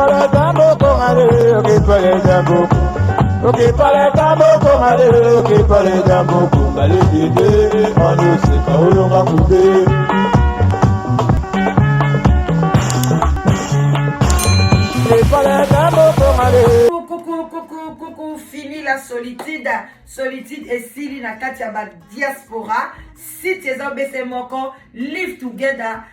para tambo con ale, ok para tambo. Ok para tambo con ale, ok para tambo con ale dide, anu se paulo ngakude. Ok para tambo con ale. Coucou, fini la solitude. Solitude et Sili na kati ya ba diaspora. Si tu es en moko, live together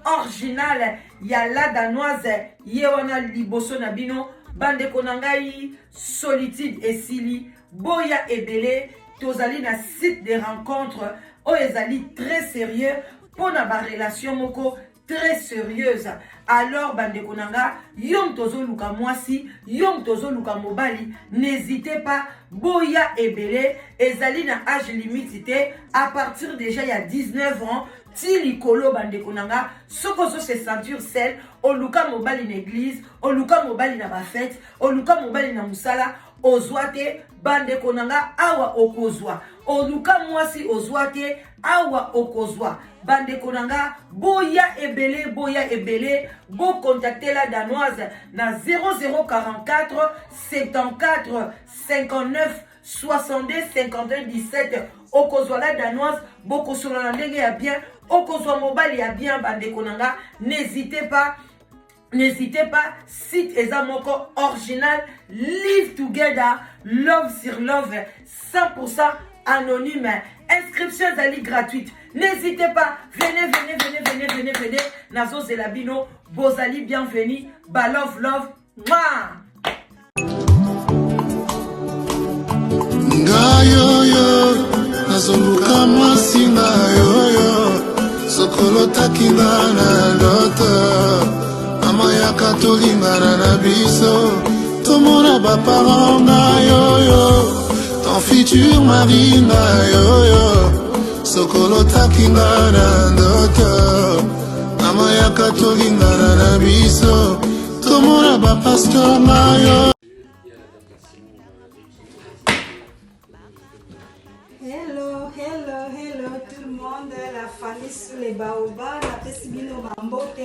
original. Ya la danoise, yewana liboso na bino. Bande konangai, solitude et Sili. Boya ebele, tozali na site de rencontre. O ezali très sérieux. Pour na ba relation moko. Très sérieuse. Alors bande konanga, yom tozo luka mwasi, yom tozo luka mobali, n'hésitez pas, boya ebele, ezali na âge limite à partir déjà il y a 19 ans, ti likolo bande konanga, sokozo se ceinture sel, o luka mobali na église, o luka mobali na ba fête, o luka mobali na musala, ozwate bande konanga awa okozwa, o luka mwasi ozwate awa okozwa. Bande konanga, boya ebele, bo contacter la danoise na 0044 74 59 62 51 17. Okozwa la danoise, boko solo na ndenge ya bien, okozwa mobali ya bien bande konanga, n'hésitez pas, site ezamoko original, live together, love sur love, 100% anonyme, inscription zali gratuite. N'hésitez pas, venez. Nazo Zelabino, Bozali, bienvenue. Ba love. Mouah! Ngayoyo, nazoluka mwasi ngayoyo, sokolo takinga na ndoto, mama yaka tolingana na biso, tomona baparent ngayoyo, ton futur mari ngayoyo. Sokolo takinga na ndoto, mama yaka tolingana na biso, tomona ba pasteur mayo. Hello tout le monde, la famille sous les baobas, la pesibino bambote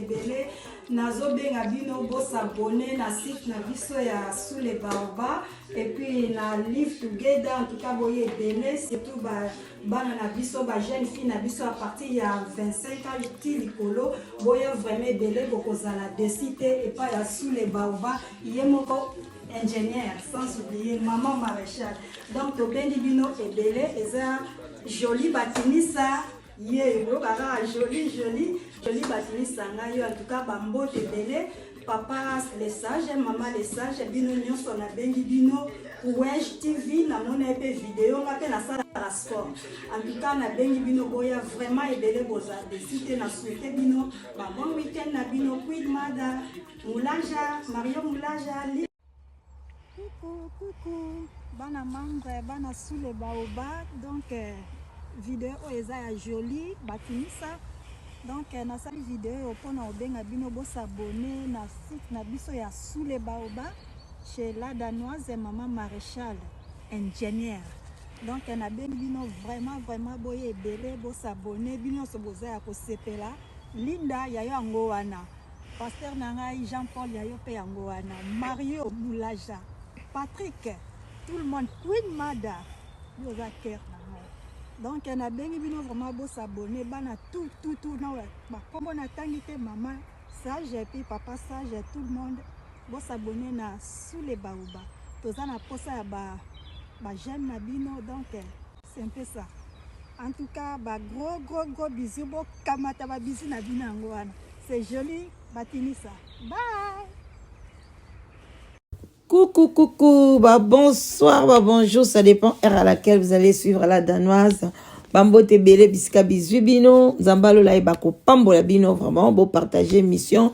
belé, nazo benga bino bo s'abonner na site na biso ya sous les baobas et puis na live together en tout cas boye belé surtout bana na biso ba jeune fille na biso à partir ya 25 ans ti likolo boye vraiment belé bokozala décider et pas ya sous les baobas yemoko ingénieur, sans oublier maman maréchal. Donc, au Bendibino et Belé, et ça, joli batinissa, joli batinissa, en tout cas, bambo et Belé, papa les sages, maman les sages, bino nyonso na Bendibino, Ouège TV, na mon épée vidéo, on appelle ça la sport. En tout cas, na Bendibino, boya vraiment et Belé, boza, décidé, na souhaité bino, bon week-end, na bino, Queen Mada, Moulaja, Mario Moulaja, Coucou, bana membre, bana sous les baobas, donc vidéo eza ya jolie, batinisa, donc na sali vidéo pour na obenga bino bo s'abonner na site na biso ya sous les baobas chez la danoise maman maréchal ingénieur. Donc na bengi bino vraiment boye ebele bo s'abonner bino so boza ya kosepela Linda ya yo ngo wana, pasteur nangai Jean-Paul ya yo pe yango wana, Mario Moulaja, Patrick, tout le monde, Queen Mada, vous avez cœur. Donc, il y a bien vraiment beau s'abonner, tout, comme on a tanguité maman, sage, et puis papa sage, tout le monde, beau s'abonner na sous les baobas. Tout ça, on a posé à ba jeune nabino, donc c'est un peu ça. En tout cas, gros bisous, beau kamata ba bisous nabino angwana. C'est joli, batinisa. Bye! Coucou, bonsoir, bonjour, ça dépend heure à laquelle vous allez suivre la danoise. Bambo te belé bisika bizubino, zambalo la bako pambo la bino, vraiment, beau partager mission,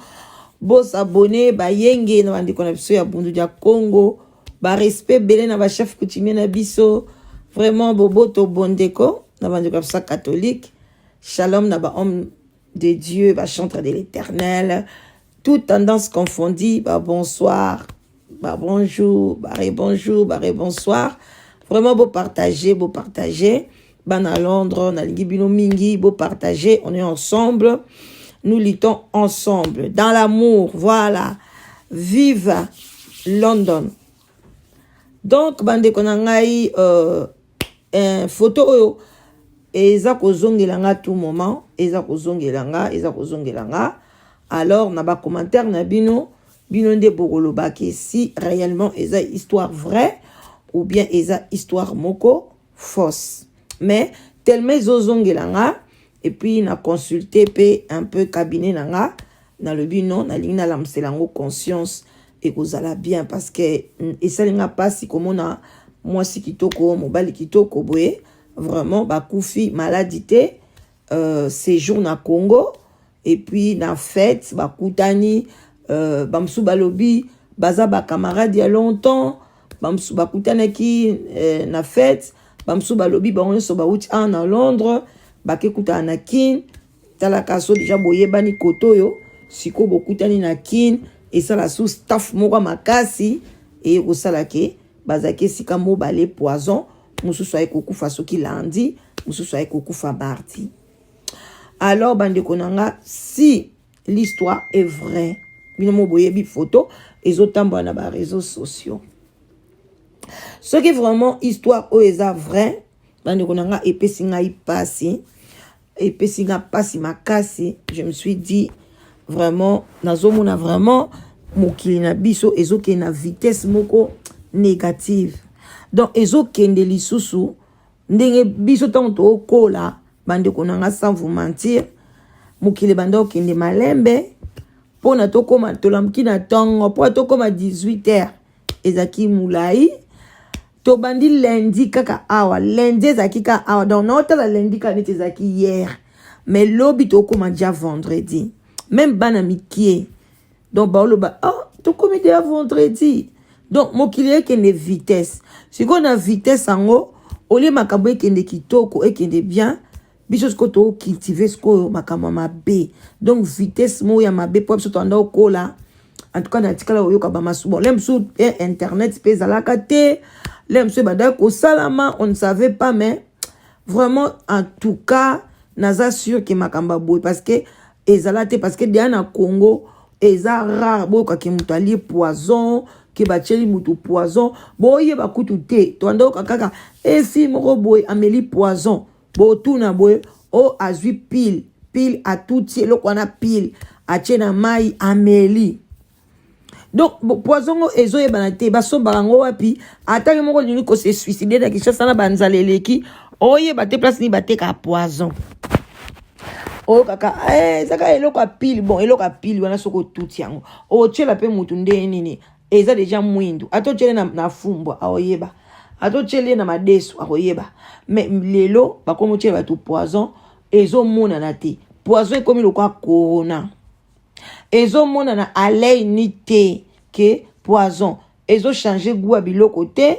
beau s'abonner, ba yenge na bandi konapso ya bundu dia Congo, ba respect belé na ba chef coutumier na biso, vraiment bobo to bondeko, na bandi konapso catholique, shalom na ba homme de Dieu, ba chantre de l'Éternel, toute tendance confondue, ba bonsoir. Bah bonjour, bah bonsoir. Vraiment beau partager. Bah à Londres, on a Ligibino Mingi, beau partager. On est ensemble. nous luttons ensemble dans l'amour. Voilà. Vive London. Donc bande konangai photo oyo eza kozongelanga tout moment, eza kozongelanga. Alors na ba commentaire na bino nde bokoloba ke si réellement eza histoire vraie ou bien eza histoire moko fausse. Mais tellement zozongelanga et puis na consulter pe un peu cabinet nanga na le but non na lina la mselango conscience et kozala bien parce que esalinga pasi komona moi si kitoko mobali kitoko boye vraiment bakufi maladie séjour na Congo et puis na fête bakutani bamsu balobi baza ba camarade ya longtemps bamsu bakutanaki na fête bamsu balobi bango so bauti na Londres bakekuta na kin tala kaso déjà boyebani kotoyo siko bokutani na kin et ça la sous staff moko makasi et osala ke bazake sika mobale poison mususu ay kokufa soki lundi mususu ay kokufa mardi. Alors bande konanga si l'histoire est vraie bino mo boyebi photo ezotamba na ba réseaux sociaux ce qui est vraiment histoire o eza vrai bande konanga epesinga ipasi epesinga pasi makasi. Je me suis dit vraiment nazomona vraiment mokili na biso ezoke na vitesse moko négative donc ezokende lisusu ndenge biso tanto okola bande konanga sans vous mentir mokili bande okende malembe pona tokoma tolamki na tongo po tokoma 18h ezaki mulai to bandi lundi kaka awa lundi ezaki ka awa donc nota la lundi kanete ezaki hier mais lobi tokoma déjà vendredi même bana mikie donc baoloba tokoma déjà vendredi donc mokili ekende vitesse siko na vitesse ango olie makambo ekende kitoko ekende bien biso siko to cultiver siko makambo mabe donc vitesse mo ya mabe po biso to anda okola en tout cas na tikala oyoka ba masubo lemsu internet pesa la kate lemsu bada ko salama on ne savait pas mais vraiment en tout cas naza sûr que makamba boy parce que ezalate parce que dia na Congo eza rare boka ke mutali poison ke bacheli mutu poison boye bakutu te to anda kaka efi moko boy ameli poison bo tuna boy o azui pile à tout le kwana pile a tchena mai ameli donc poison ezo yebana te basomba ngo wapi ataki moko lini ko se suicider na kisha sana banzaleleki oye bate place ni bateka poison o kaka zaka eloko pile bon eloko pile wana soko tout yango o tchela pe mutu nde nini eza déjà mwindu ato tchele na fumbwa aoyeba ato tchele na madesu aoyeba mais lelo bakomo tchela batu poison ezo mona na te poison ekomi lokwa corona ezo mona na alei ni te ke poison ezo changer goût ya biloko te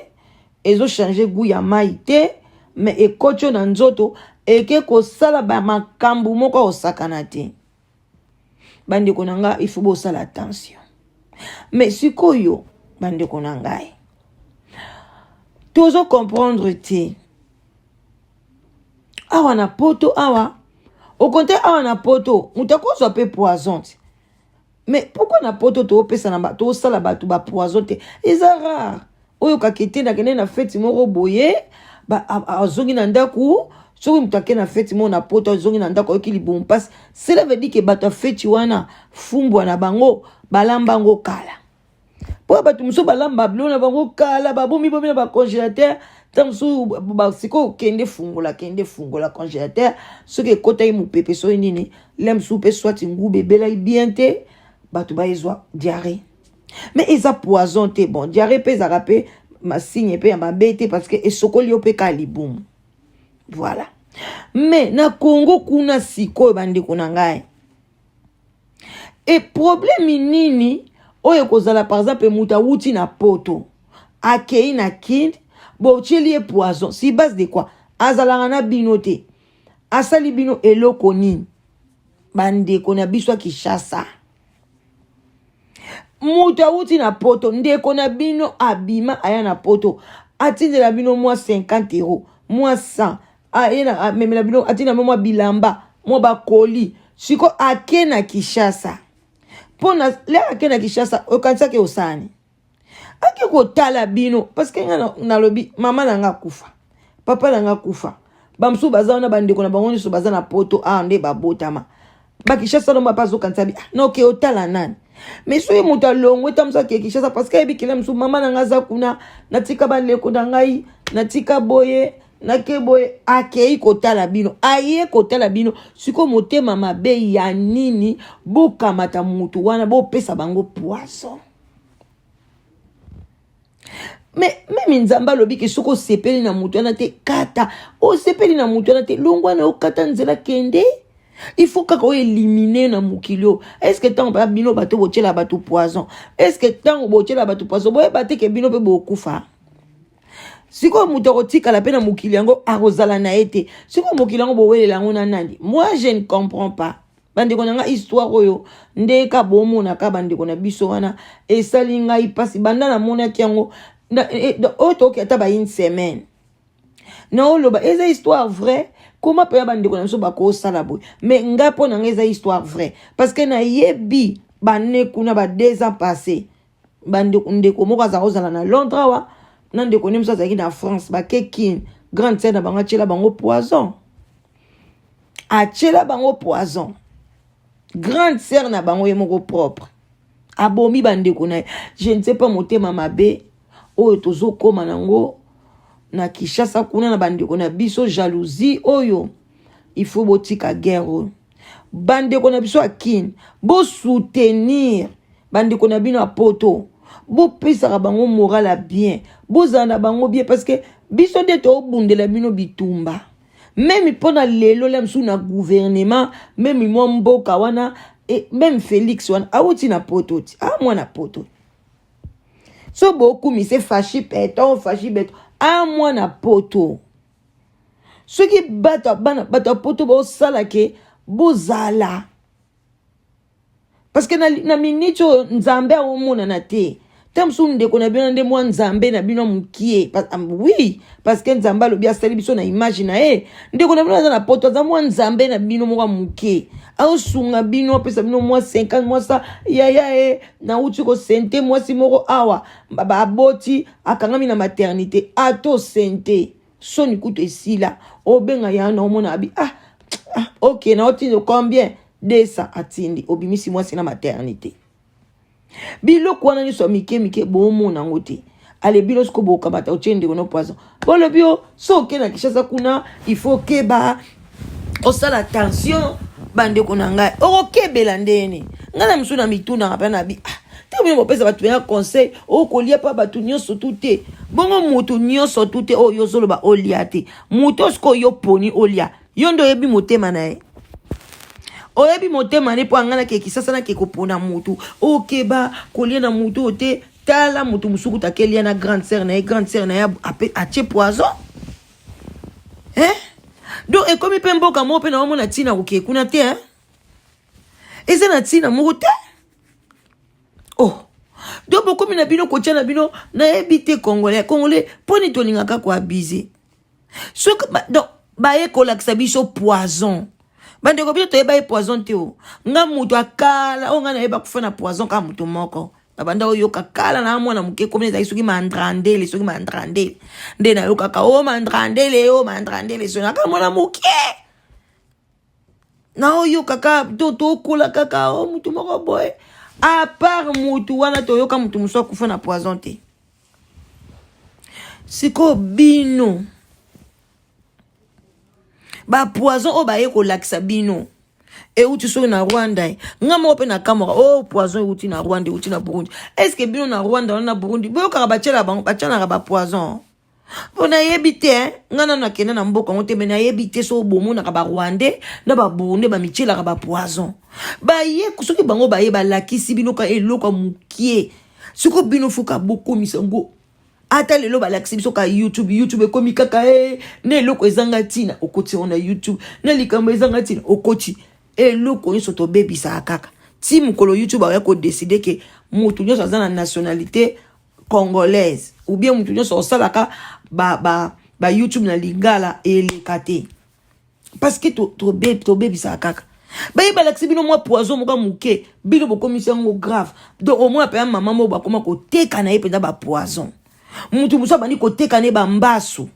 ezo changer goût ya mai te mais ekocho na nzoto eke kosala ba makambu moko osakana te bande konanga il faut bosala attention mais sikoyo bande konanga tozo comprendre te awa na poto awa au contraire awa na poto mutakozo pe poison mais pourquoi na poto to pesa na ba to sala ba to ba poison te eza rare oyo kakete na kene na fête moko boye ba azongi na ndaku soki mutake na fête mo na poto azongi na ndako okili bon passe cela veut dire que ba ta fête wana fumbwa na bango balamba ngo kala po ba tumso balamba blo na bango kala ba bomi na ba congélateur tamsu ba siko kende fungola congélateur soki kota yi mupepe so nini lem soupe soit ngube bela bien te ba to ba ezwa diarrhée mais eza poison te bon diarrhée pe za rapé ma signe pe ma bête parce que esokoli ope kalibum voilà mais na Congo kuna siko bandi kuna ngai et problème nini oyo kozala par exemple muta wuti na poto akei na kind bo cheli poison si base de quoi azala na binote asali bino eloko nini bande kona biswa kishasa muta wuti na poto ndeko na bino abima aya na poto atindela bino moi 50 euros moi 100 ayena memela bino atina moi bilamba moi bakoli siko ake na Kinshasa pona le ake na Kinshasa okanisa ke osani ake kotala bino parce que na lobi mama nanga kufa papa nanga kufa bamsu baza na bandeko na bango nyonso baza na poto nde babotama bakishasa no mapazo kansabi no ke otala nani mais soki moto alongwe tamusa ke Kinshasa parce que ebikela msu mama nanga za kuna natika bandeko na ngai natika boye nake boye akei kotala bino aye kotala bino siko motema mabe ya nini bokamata mutu wana bopesa bango poisson. Mais même nzamba lobi ke soko sepeli na mutu wana te kata o sepeli na mutu wana te longwa na okata nzela kende il faut kako éliminer na mukilio. Est-ce que tant ba bino bato bochela bato poison, est-ce que tant bochela bato poison boye bate ke bino pe bokufa siko mutu kotika la pena mukili yango arozala na ete siko mukili yango bowelela ngo na nandi. Moi je ne comprends pas bandeko nanga histoire oyo ndeka bomona ka bandeko na biso wana esali ngai pasi banda na mona kiango auto qui a une semaine. Non, eza histoire vraie. Comment peut bandeko na so bako sala boy? Mais nga po na eza histoire vraie parce que na yebi bane kuna ba 2 ans passés. Bandeko ndeko moko za ozala na Londres wa na ndeko nem so za ki na France ba kekin grande sœur na banga chela bango poison. A chela bango poison. Grande sœur na bango yemoko propre. Abomi bandeko na je ne sais pas motema mabe. Oyo tozo koma nango na Kinshasa kuna na bandeko na biso jalousie oyo il faut botika guerre bandeko na biso akine bo soutenir bandeko na bino apoto bo pesa bango moral a bien bo zana bango bien parce que biso de to bundela bino bitumba même pona lelo la msu na gouvernement même mo mboka wana et même Félix wana awuti na poto ti mwana poto. So beaucoup mi se fachi peton moi na poto. Ce qui bata poto bo sala ke bozala. Parce que na minicho nzambe a omona na te. Tamsu ndeko na bino nde mwa nzambe na bino mukie. Oui, parce que nzamba lo bia sali biso na image na ndeko na bino na poto za mwa nzambe na bino mwa mukie. Au sunga bino pesa bino mwa 50 mwa sa ya na uti ko sente mwa si moko awa baba aboti akangami na maternité ato sente soni kuto esila obenga ya na omona abi OK na oti combien 200 atindi obimisi mwa si na maternité bilo kwana ni so mike bomo na ngote ale bilo sko boka bata ochende kono poison bolo bio so ke na Kinshasa kuna il faut que ba osala attention bandeko na ngai okebela ndeni ngana msuna mituna ngapa na bi te mo pesa batu ya conseil okolia pa batu nyonso tute bongo mutu nyonso tute oyo zoloba olia te mutu sko yo poni olia yondo yebi motema na oyebi motema ne po ngana ke Kinshasa na ke kopona mutu okeba kolia na mutu te tala mutu musuku takelia na grande sœur na ya ache poison donc et comme pe mboka mo pe na omona tina ko kuna te eza na tina mo te donc beaucoup na bino ko tia na bino na ebité congolais poni to lingaka ko abuser so donc ba e ko laksa biso poison bande ko bino to e ba poison te nga mutu akala nga na e ba kufana poison ka mutu moko abanda oyo kakala na mwana muke komene za soki mandrandele nde na yo kaka mandrandele so na mwana muke na oyo kaka to kola kaka mutu moko boy à part mutu wana to yo ka mutu muso kufa na poison te siko bino ba poison o ba ye ko laksa bino et où tu sois na Rwanda ngamo pe na Camera poison uti na Rwanda uti na Burundi est-ce que bino na Rwanda na Burundi boyo ka bachela bango bachana ba poison bona yebite ngana na kena na mboka ngote mena yebite so bomo na ba Rwanda na ba Burundi ba michela ka ba poison ba ye kusoki bango ba ye ba lakisi bino ka eloko mukie siko bino fuka boko misango ata lelo ba lakisi biso ka YouTube ekomi kaka ne eloko ezanga tina okoti ona YouTube ne likambo ezanga tina okoti eloko nso to bebisa kaka ti mukolo YouTube a ko décider que mutu nyoso za na nationalité congolaise ou bien mutu nyoso osalaka ba YouTube na lingala elekate parce que to bebisa kaka Baye balaxi bino moi poison moka muke bino bokomisi yango grave. Donc au moins pe maman mo bakoma ko teka na ye penda ba poison. Mutu busa bani ko teka ne ba mbasu.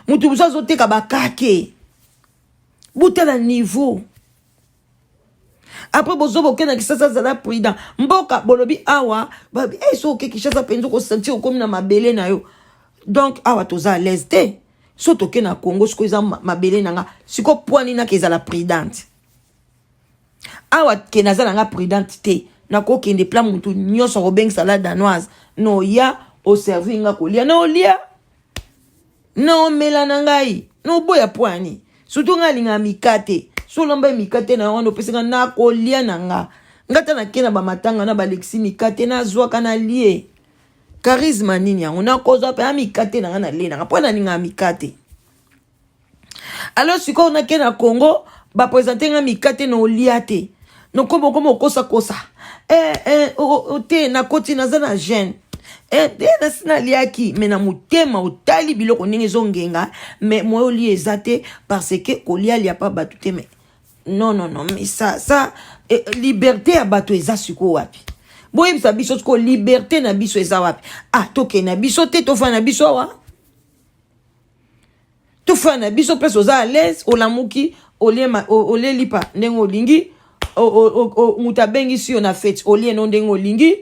Mutu busa zo teka ba kake. Butela niveau. Après bozo bokena kisasa zala prudent. Mboka bolobi awa babi so ke kisasa penzo ko sentir comme na mabele na yo. Donc awa toza à l'aise te. So toke na Congo siko za mabele nanga siko poani na kezala prudente. Awa ke nazala nga prudente te. Na ko kende plan mutu nyoso robeng salade danoise. No ya au servir nga kolia no lia. No melana ngai. No boya poani. Surtout nga linga mikate. So lomba mikate na wano pesa na kolia nanga. Ngata na kena ba matanga na ba lexi mikate na zwa kana lie. Charisme nini yango na koza pe mikate na na le na pona ninga mikate. Alors siko na kena Congo ba présenter nga mikate no liate. No komo kosa. Te na koti na zana jeune. Na sina liaki mena mutema utali biloko ningi zongenga mais moi li ezate parce que kolia li a pas batute mais non mais ça liberté à bato eza siko wapi boye bisa biso ko liberté na biso eza wapi toke na biso te to fa na biso wa to fa na biso place oza à l'aise olamuki ole lipa ndengo lingi mutabengi si on a fait olie non ndengo lingi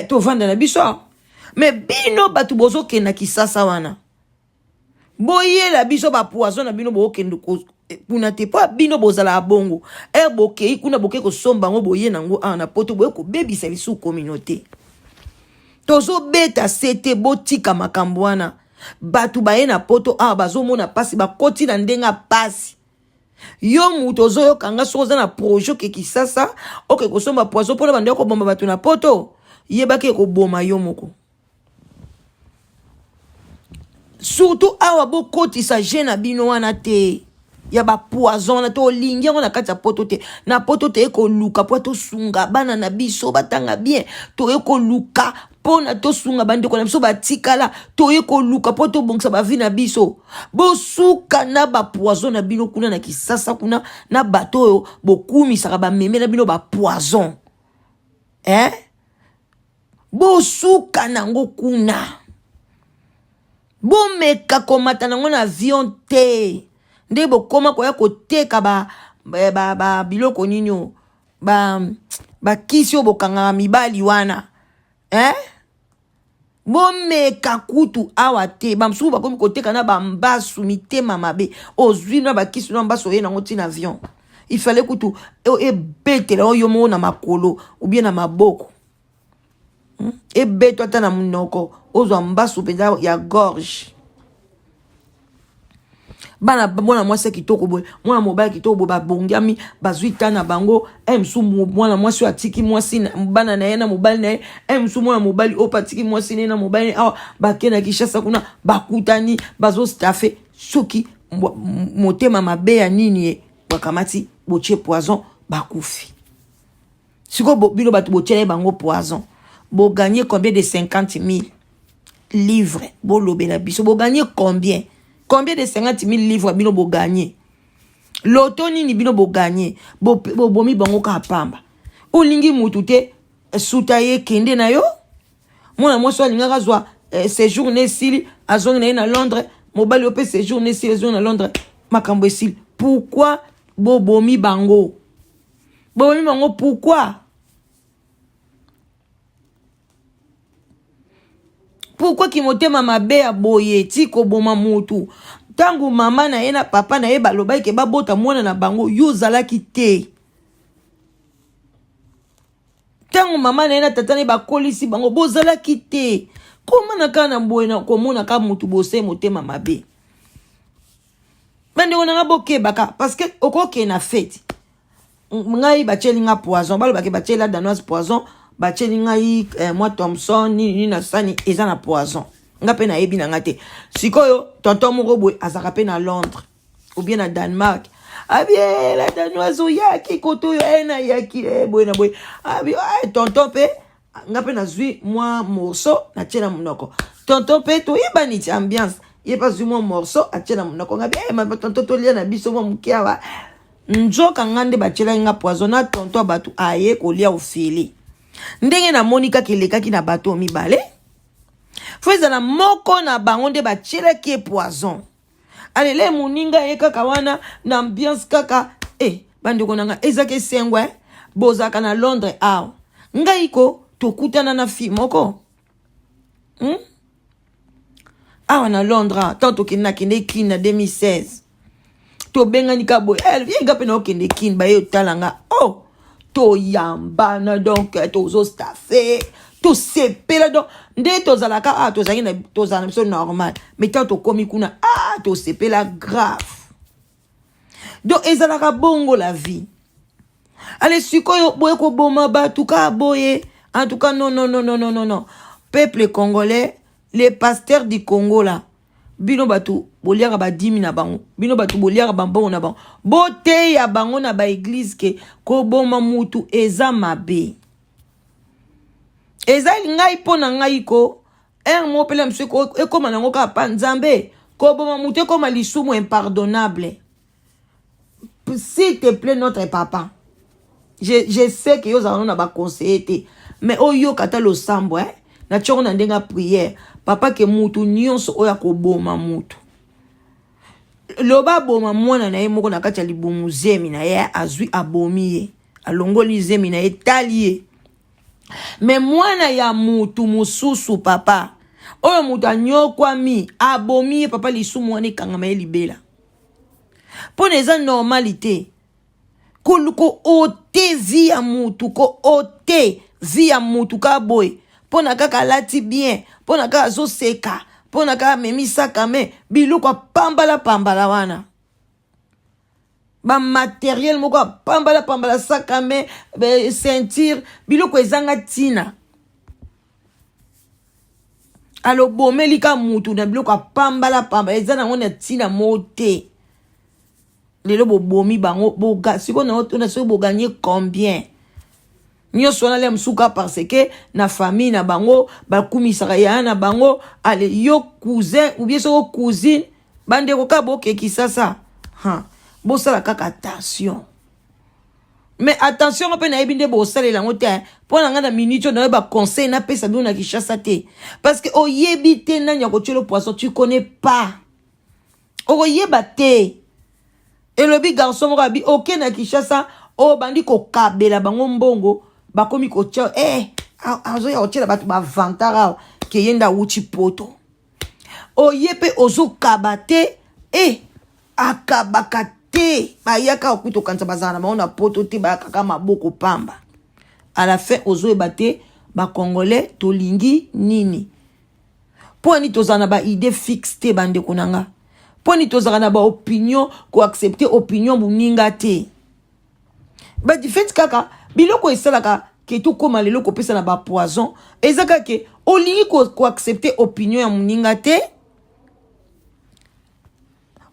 to vanda na biso. Mais bino batu bozo kena kisasa wana. Boye la biso ba poison na bino bo kendo ko puna te pa bino bozala bongo. Boke kuna boke ko somba ngo boye nango na poto boye ko baby salisu communauté. Tozo beta sete botika makambo wana. Batu baye na poto bazo mona pasi ba koti na ndenga pasi. Yo mutozo yo kanga soza na projet ke kisasa oke ko somba poison pona bande ko bomba batu na poto. Yebake ko boma yo moko. Surtout awa bo koti sa jena bino wana te ya ba poison na to lingi ngona kata poto te na poto te ko luka po to sunga bana na biso batanga bien to eko luka pona to sunga bande ko na biso batikala to eko luka po to bongsa ba vi na biso bo suka na ba poison na bino kuna na kisasa kuna na bato yo bokumi saka ba meme na bino ba poison bo suka nango kuna bo meka komata nango na avion te nde bo koma koya koteka ba biloko ninyo ba kisio bokanga mibali wana bo meka kutu awa te bamsuku bakomi koteka na bambasu mitema mabe ozwi na bakisi na mbaso ye nango tina avion il fallait kutu ebetela oyo mo na makolo ou bien na maboko beto ata na munoko ozwa mbasu penda ya gorge bana mwana mwasi kitoko boy mwana mobile kitoko boy babongiami bazwi tana bango msu mwana mwasi atiki mwasi bana na yena mobile na ye msu mwana mobile opatiki mwasi na mobile bakena kishasa kuna bakutani bazo staffe soki motema mabe ya nini ye bakamati boche poison bakufi siko bino batu boche bango poison. Bo gagner combien de 50 000 livres? Bo lobela biso. Bo gagner combien? Combien de 50 000 livres bino bo gagner? Loto nini bino bo gagner? Bo mi bango ka pamba. Olingi mutute sutaye kende na yo? Mwana mwaso alinga kazwa séjourné sili azongi na Londres. Mobile ope séjourné sili azongi na Londres. Makambo sili. Pourquoi bo bomi bango? Bomi bango pourquoi? Pourquoi ki motema mabe ya boye ti ko boma mutu tangu mama na ye na papa na ye balobai ke babota mwana na bango yo zalaki te tangu mama na ye na tata na ye bakolisi bango bozalaki te koma na kana boye na komona ka mutu bose motema mabe bande ona boke baka parce que okoke na fête ngai bacheli nga poison balobaki bacheli la danoise poison bacheli ngai moi Thompson ni na sani eza na poison nga pe na yebi na ngate sikoyo tonton moko boy azaka pe na Londres ou bien na Danemark abie la danoise yaki koto yo na yaki boy na boy abi tonton pe nga pe na zui moi morceau na tchela munoko tonton pe to yeba ni ambiance ye pas zui moi morceau a tchela munoko nga be tonton to lia na biso mo mukiawa nzoka ngande bachela nga poison na tonto batu aye kolia ofili ndenge na monika kelekaki na bato mibale fweza na moko na bango nde bachela ki poison alele muninga ye kaka wana na ambiance kaka bandeko nanga ezake sengwe bozaka na Londres aw ngaiko tokutana na fi moko awa na Londres tanto kina kende kin na 2016 to bengani ka boy yenga pe no kende kin ba yo talanga to yambana donc to zo staffe to sepela donc nde to zalaka to zaki na to zana biso normal mais tant to komi kuna to sepela grave donc ezalaka bongo la vie allez sikoyo boye ko boma ba tuka boye en tout cas non peuple congolais les pasteurs du Congo là bino batu boliaka ba 10 na bango bino batu boliaka bambongo na bango bote ya bango na ba église ke ko boma mutu eza mabe eza ngai pona ngai ko mo pele mse ko ekoma nango ka pa nzambe ko boma mutu ekoma lisumu impardonnable. S'il te plaît notre papa, je sais que yo za na ba conseiller mais oyo kata lo sambo na chongo na ndenga prière papa ke mutu nyonso oya ko boma mutu loba boma mwana na ye moko na kati ya libumu zemi na ye azwi abomi ye alongoli zemi na ye talie mais mwana ya mutu mususu papa oyo mutu anyokwami abomi ye papa lisumu wana ekangama ye libela pona eza normalité ko ote vi ya mutu ko ote vi ya mutu ka boy pona kaka lati bien pona kaka zo seka pona kaka memisaka me biloko pambala wana ba matériel moko pambala saka me ceinture biloko ezanga tina alo bomeli ka mutu na biloko pambala ezana ngona tina mote lelo bobomi bango boga siko na otona so boganye combien nyonso na le msuka parce que na famille na bango bakumisaka ya na bango ale yo cousin ou bien so cousine bande ko ka bokeki sasa bosala kaka attention mais attention pe na ebinde bosala lango te pona nga na minute na ba conseil na pesa bi na Kinshasa te parce que oyebi te na nyako tshelo poisson tu connais pas oyeba te et le big garçon rabi ok na Kinshasa bandi ko kabela bango mbongo bakomi ko tcha azo ya otela batu ba vantara ke yenda uchi poto oyepe ozo kabate akabakate bayaka okuto kanza bazana maona poto te bayaka maboko pamba à la fin ozo ebate ba congolais tolingi nini poni tozana ba idée fixe te bande konanga poni tozana na ba opinion ko accepter opinion buninga te ba difet kaka biloko esalaka ke to koma lelo ko pesa na ba poison ezaka ke olingi ko accepter opinion ya muninga te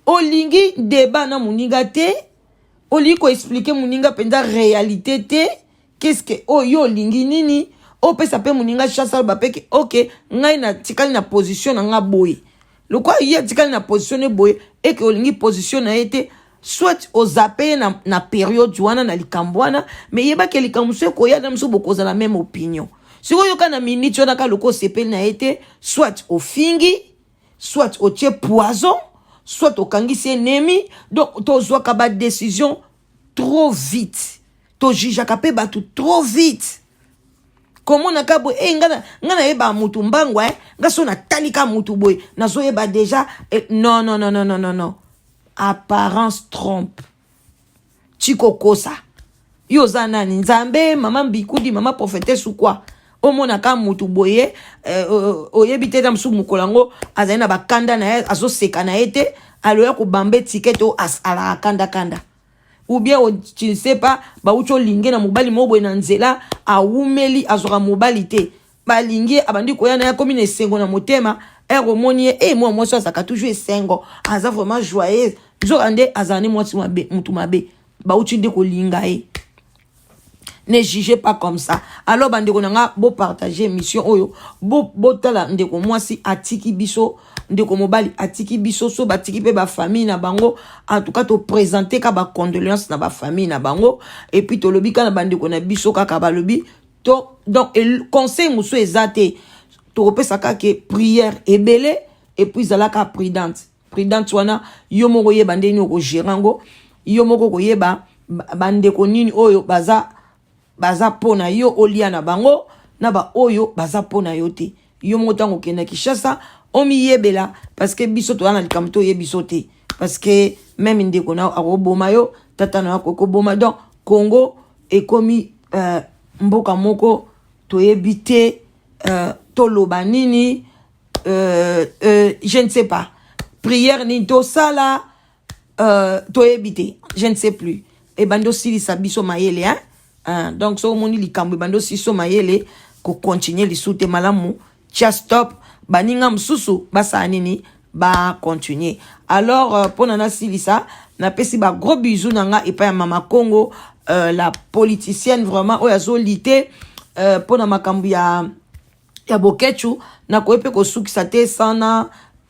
olingi débat na muninga te olingi ko expliquer muninga penda réalité te qu'est-ce que yo olingi nini pesa pe muninga chasa ba peke OK ngai na tikali na position na nga boy le quoi hier tikali na position boy et que olingi position na été soit aux appels na période wana na likambwana mais yeba ke likamso ko ya namso bokoza la même opinion siko yoka na minute wana ka loko sepel na été soit au fingi soit au tche poison soit au kangisi ennemi donc to zwa ka ba décision trop vite to juge ka pe batu trop vite comment na ka boy ngana yeba mutu mbangwa ngaso na talika mutu boy nazo yeba déjà non apparence trompe chikokosa yo zanani nzambe mama mbikudi mama prophétesse ou quoi omona ka mutu boye oyebi te msu mukolango azana bakanda na azo seka na ete aloya ko bambe ticket o ala kanda ou bien tu ne sais pas ba ucho linge na mobali mobwe na nzela awumeli azoka mobilité balingi abandi koya na ya komi na sengo na motema romoni moi ça ka toujours sengo aza vraiment joyeux zo ande azani mutu mabe ba uchi de ko linga Ne jugez pas comme ça. Alors, bandeko nanga, bo partager mission oyo. Bo tala ndeko mwasi atiki biso. Ndeko mobali atiki biso so batiki pe ba famille na bango. En tout cas, to présenter ka ba condoléances na ba famille na bango. Et puis, to lobi ka na bandeko na biso kaka ba lobi. Donc, conseil mousso ezate. To repesa ka ke prière ebele. Et puis, zalaka prudente. Prudente wana, yo moko ye bande ni oko gerango. Yo moko ko yeba bandeko nini oyo baza pona yo olia na bango na ba oyo baza pona yo te. Yo motango kena Kinshasa omi yebela parce que biso to na likamto ye biso te parce que même ndeko na akoboma yo tata na akoboma donc Congo ekomi mboka moko to yebite to loba nini je ne sais pas prière ni to sala to yebite je ne sais plus et bando sili sabiso mayele hein. Donc so moni likambo bando siso mayele ko continuer li soute malamu tia stop baninga msusu basa nini ba continuer alors pour nana silisa na pesi ba gros bisous nanga et pa mama Congo la politicienne vraiment oyazo lité pour na makambu ya Bokechu na koepe ko sukisa te sana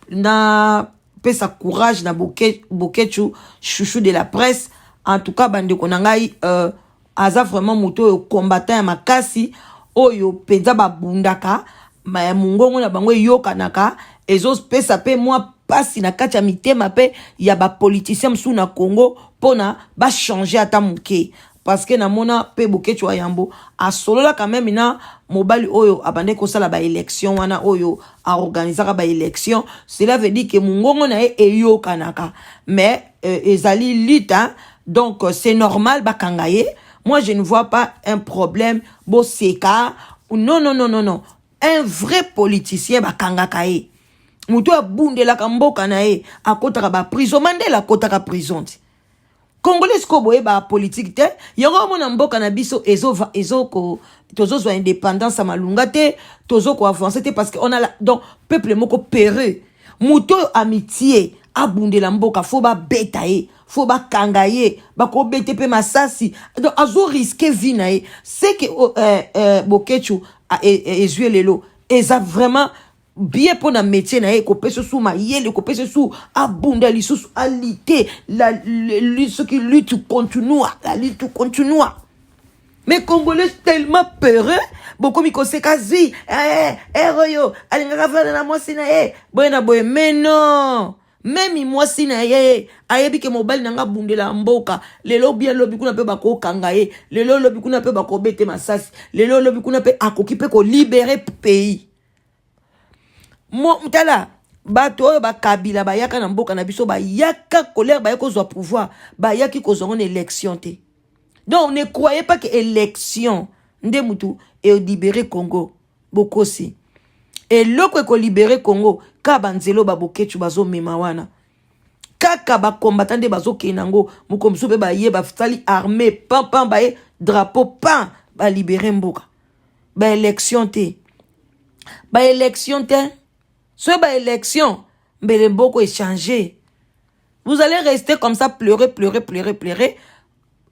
na pesa courage na Bokechu chouchou de la presse en tout cas bande konangai aza vraiment moto combattant makasi oyo penza babundaka ma mungongo na bango yokanaka ezo pesa pe moi pasi na kati ya mitema pe ya ba politicien msu na Congo pona ba changer ata muke parce que na mona pe Bokechu ayambo a solola quand même na mobali oyo abande ko sala ba élection wana oyo a organisera ba élection cela veut dire que mungongo na yokanaka mais ezali lita donc c'est normal ba kangaye. Moi, je ne vois pas un problème. Bo seka. Non. Un vrai politicien, ba kangakaye. Moutou a bunde la kamboka na e. A kotaka ba prison. Mandela kotaka prison. Congolais ko boye ba politique te. Yongo mona mboka na biso ezo ko tozo zo indépendance malunga te. Tozo ko avancer te parce que on a la donc peuple moko péré. Moutou amitié a bunde la mboka faut ba betaye. Faut ba kangaye ba ko bete pe masasi donc azo risquer vie na ye c'est que Bokechu a joué lelo et ça vraiment bien pour na métier na ye ko pese sous ma yele ko pese sous abunda li sous alité la ce qui lutte continue la lutte continue mais Congolais tellement peureux beaucoup mi ko sekazi royo alinga fa na moi sina boyena boy mais non. Même moi si na ye ayebi ke mobile nanga bundela mboka lelo bien lobi kuna pe bako kangaye lelo lobi kuna pe bako bete masasi lelo lobi kuna pe akoki pe ko libérer pays mo mtala bato ba kabila ba yaka na mboka na biso ba yaka colère ba yako zo pouvoir ba yaki ko zongo élection te donc ne croyez pas que élection nde mutu et libérer Congo bokosi et loko ko libérer Congo ka banzelo ba Bokechu bazo mema wana kaka ba combattant de bazo kenango mukomso be ba ye ba fitali armée pam ba ye drapeau pam ba libérer mboka ba élection te so ba élection mbele mboko échanger vous allez rester comme ça pleurer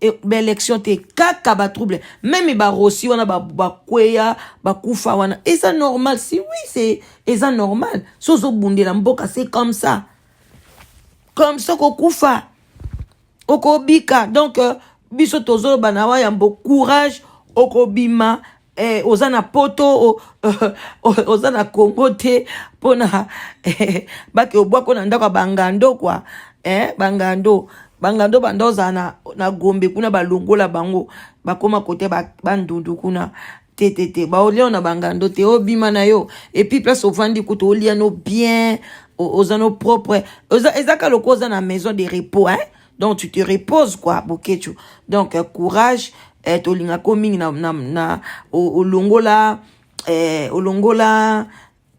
et l'élection te kaka ba trouble même ba rossi wana ba kweya ba kufa wana et ça normal si oui c'est ça normal sozo bundela mboka c'est comme ça ko kufa okobika donc biso tozo banawa ya mbo courage okobima ozana poto ozana Congo te pona bake obwako na ndako bangando kwa bangando bandoza na Gombe kuna balongola bango bakoma kote bandundu kuna tete ba olio na bangando te obima na yo et puis place ovandi kuto olia no bien ozano propre ezaka lokoza na maison de repos donc tu te reposes quoi Bokechu donc courage tolinga coming na olongola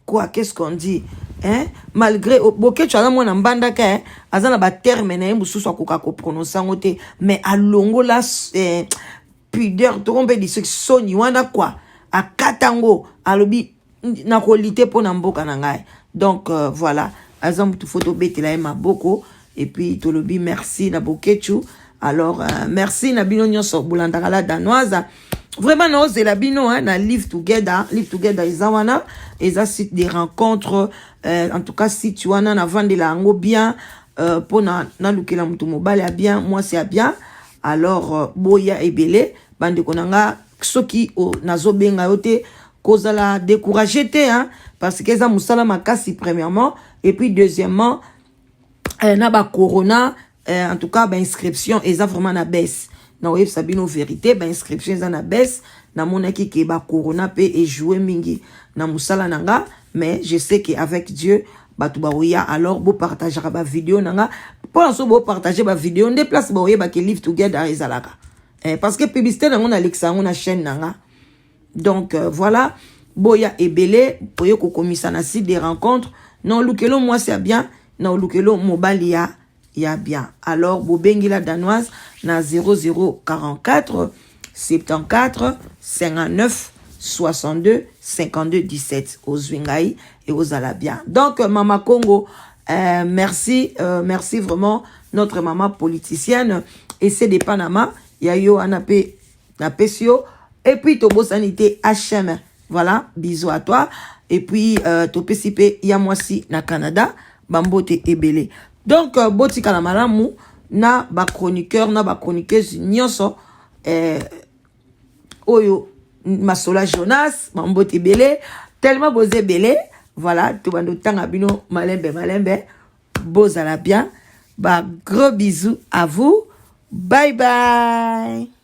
quoi qu'est-ce qu'on dit malgré Bokechu ala mwana mbanda ka azana ba terme na mususu akoka ko prononcer ngote mais alongola pudeur to kombe di soni wana quoi akatango alobi na qualité pour na mboka na ngai donc voilà azam tu photo betela maboko et puis to lobi merci na Bokechu alors merci na bino nyonso bulandaka la danoise Vraiment, non, c'est la bino, hein, na Live Together. Live Together, ils ont site des rencontres, en tout cas, si tu as na vendre la ango bien, pour na lukela mutu mobile ya bien, moi c'est bien. Alors, boya ebele, bande konanga, soki o nazo benga yote, cause la décourager te, hein, parce que ça musala makasi premièrement, et puis deuxièmement, na ba corona, en tout cas, ba inscription, ils ont vraiment na baisse. Na web sabino vérité ba inscription za na baisse na monaki ke ba corona pe et jouer mingi na musala nanga, mais je sais que avec Dieu batu ba oya alors bo partager ba vidéo nanga pour so bo partager ba vidéo on déplace ba oya ba ke Live Together ezalaka parce que publicité na ngona Alexa ngona chaîne nanga. Donc voilà, boya ebele boye ko komisa na site des rencontres non lukelo moi c'est bien non lukelo mobalia ya bien. Alors bobengi la danoise na 0044 74 59 62 52 17 aux Zwingai et aux Alabia. Donc Mama Congo, merci vraiment notre maman politicienne et c'est des Panama yayo anape na pesio et puis tobo sanité HM. Voilà, bisous à toi et puis topesipe ya mwasi na Canada bambote ebele. Donc botika la malamu na ba chroniqueur na ba chroniqueuse nyonso oyo Masola Jonas mambote belé tellement bosé belé. Voilà, tout bando tanga bino malembe bozala bien. Ba gros bisous à vous, bye bye.